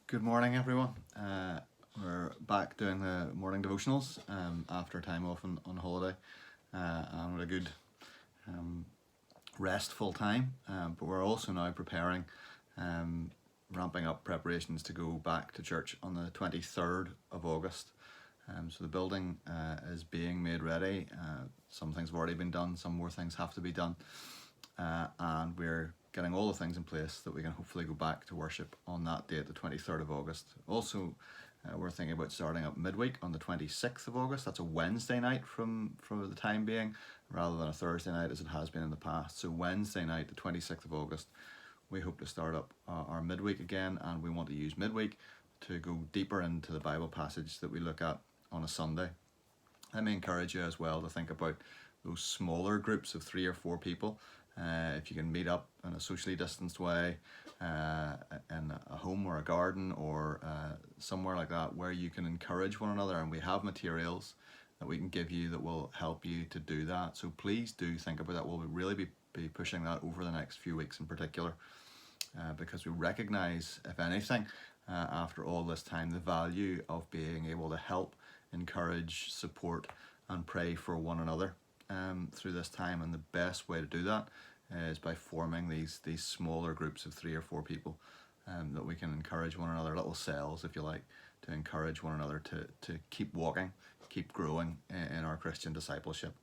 Good morning, everyone. We're back doing the morning devotionals after time off on holiday, and with a good restful time. But we're also now preparing, ramping up preparations to go back to church on the 23rd of August. So the building is being made ready. Some things have already been done, some more things have to be done. And we're getting all the things in place that we can hopefully go back to worship on that date, the 23rd of August. Also, we're thinking about starting up midweek on the 26th of August. That's a Wednesday night for the time being, rather than a Thursday night as it has been in the past. So Wednesday night, the 26th of August, we hope to start up our midweek again, and we want to use midweek to go deeper into the Bible passage that we look at on a Sunday. Let me encourage you as well to think about those smaller groups of 3 or 4 people. If you can meet up in a socially distanced way in a home or a garden or somewhere like that where you can encourage one another, and we have materials that we can give you that will help you to do that. So please do think about that. We'll really be pushing that over the next few weeks in particular, because we recognize, if anything, after all this time, the value of being able to help, encourage, support and pray for one another through this time. And the best way to do that is by forming these smaller groups of 3 or 4 people that we can encourage one another, little cells if you like, to encourage one another to keep walking, keep growing in our Christian discipleship.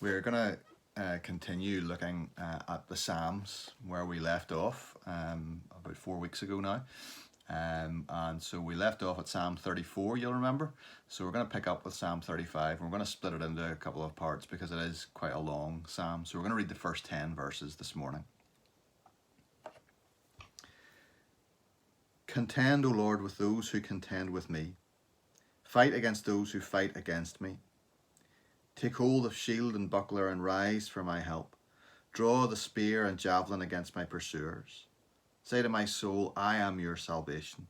We're going to continue looking at the Psalms where we left off about 4 weeks ago now. And so we left off at Psalm 34, you'll remember. So we're going to pick up with Psalm 35, and we're going to split it into a couple of parts because it is quite a long psalm. So we're going to read the first 10 verses this morning. Contend, O Lord, with those who contend with me. Fight against those who fight against me. Take hold of shield and buckler and rise for my help. Draw the spear and javelin against my pursuers. Say to my soul, I am your salvation.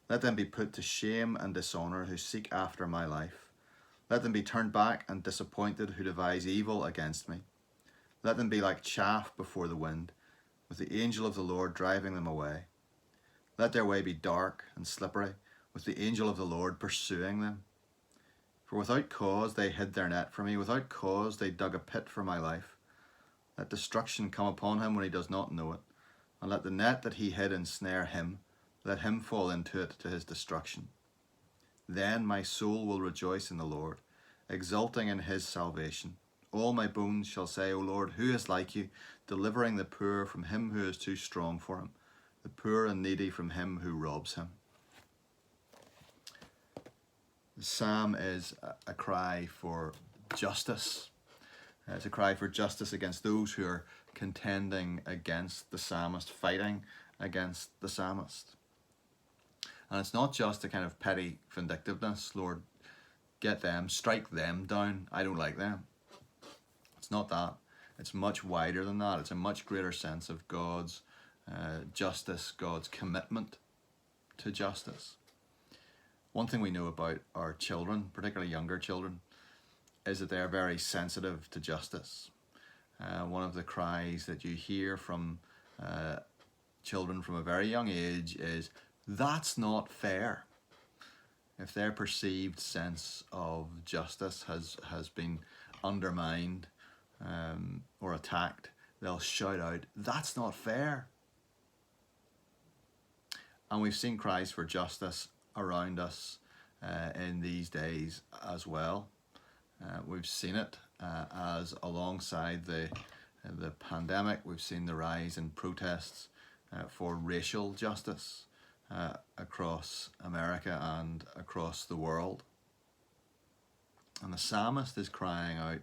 Let them be put to shame and dishonour who seek after my life. Let them be turned back and disappointed who devise evil against me. Let them be like chaff before the wind, with the angel of the Lord driving them away. Let their way be dark and slippery, with the angel of the Lord pursuing them. For without cause they hid their net for me, without cause they dug a pit for my life. Let destruction come upon him when he does not know it. And let the net that he hid ensnare him, let him fall into it to his destruction. Then my soul will rejoice in the Lord, exulting in his salvation. All my bones shall say, O Lord, who is like you, delivering the poor from him who is too strong for him, the poor and needy from him who robs him. The psalm is a cry for justice. It's a cry for justice against those who are contending against the psalmist, fighting against the psalmist. And it's not just a kind of petty vindictiveness, Lord, get them, strike them down, I don't like them. It's not that. It's much wider than that. It's a much greater sense of God's justice, God's commitment to justice. One thing we know about our children, particularly younger children, is that they are very sensitive to justice. One of the cries that you hear from children from a very young age is, that's not fair. If their perceived sense of justice has been undermined or attacked, they'll shout out, that's not fair. And we've seen cries for justice around us in these days as well. We've seen it as alongside the pandemic, we've seen the rise in protests for racial justice across America and across the world. And the psalmist is crying out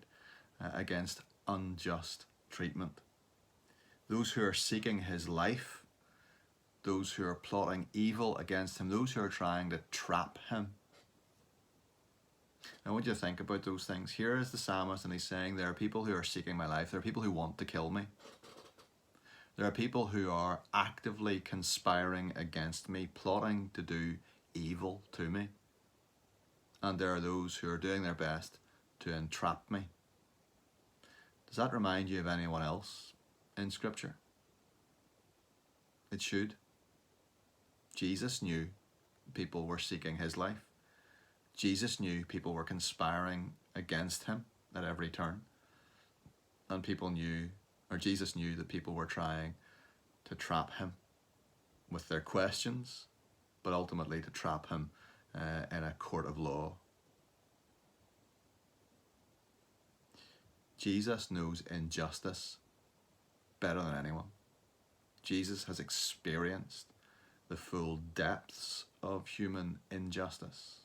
against unjust treatment. Those who are seeking his life, those who are plotting evil against him, those who are trying to trap him. I want you to think about those things. Here is the psalmist, and he's saying there are people who are seeking my life. There are people who want to kill me. There are people who are actively conspiring against me, plotting to do evil to me. And there are those who are doing their best to entrap me. Does that remind you of anyone else in Scripture? It should. Jesus knew people were seeking his life. Jesus knew people were conspiring against him at every turn. And Jesus knew that people were trying to trap him with their questions, but ultimately to trap him in a court of law. Jesus knows injustice better than anyone. Jesus has experienced the full depths of human injustice.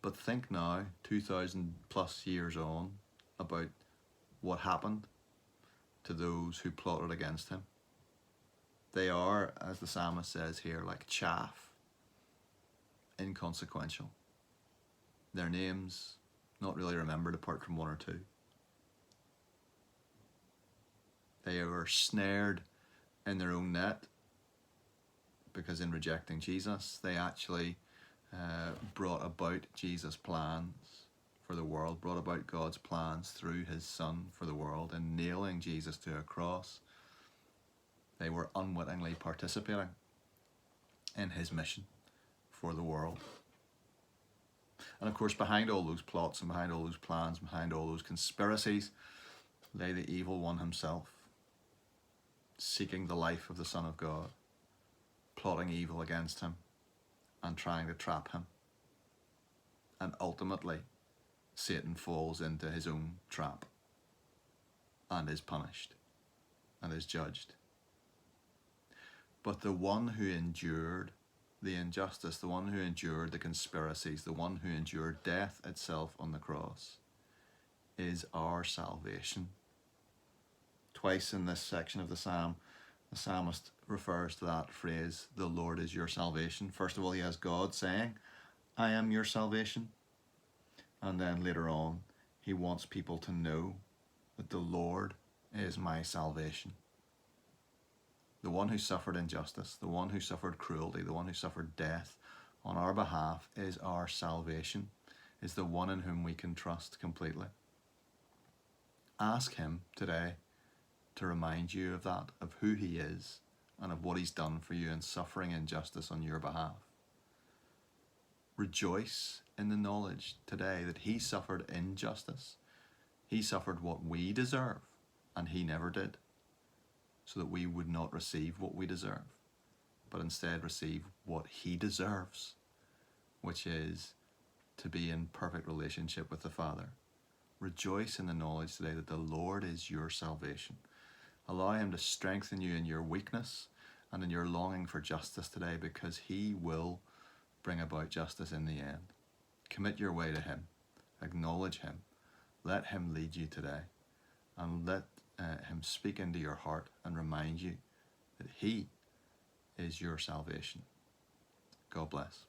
But think now, 2,000 plus years on, about what happened to those who plotted against him. They are, as the psalmist says here, like chaff, inconsequential. Their names not really remembered apart from one or two. They were snared in their own net because in rejecting Jesus, they actually brought about Jesus' plans for the world, brought about God's plans through his Son for the world, and nailing Jesus to a cross. They were unwittingly participating in his mission for the world. And of course, behind all those plots and behind all those plans, behind all those conspiracies, lay the evil one himself, seeking the life of the Son of God, plotting evil against him and trying to trap him. And ultimately, Satan falls into his own trap and is punished and is judged. But the one who endured the injustice, the one who endured the conspiracies, the one who endured death itself on the cross, is our salvation. Twice in this section of the psalm, the psalmist refers to that phrase, the Lord is your salvation. First of all, he has God saying, I am your salvation. And then later on, he wants people to know that the Lord is my salvation. The one who suffered injustice, the one who suffered cruelty, the one who suffered death on our behalf is our salvation, is the one in whom we can trust completely. Ask him today to remind you of that, of who he is and of what he's done for you in suffering injustice on your behalf. Rejoice in the knowledge today that he suffered injustice. He suffered what we deserve, and he never did, so that we would not receive what we deserve, but instead receive what he deserves, which is to be in perfect relationship with the Father. Rejoice in the knowledge today that the Lord is your salvation. Allow him to strengthen you in your weakness and in your longing for justice today, because he will bring about justice in the end. Commit your way to him. Acknowledge him. Let him lead you today, and let him speak into your heart and remind you that he is your salvation. God bless.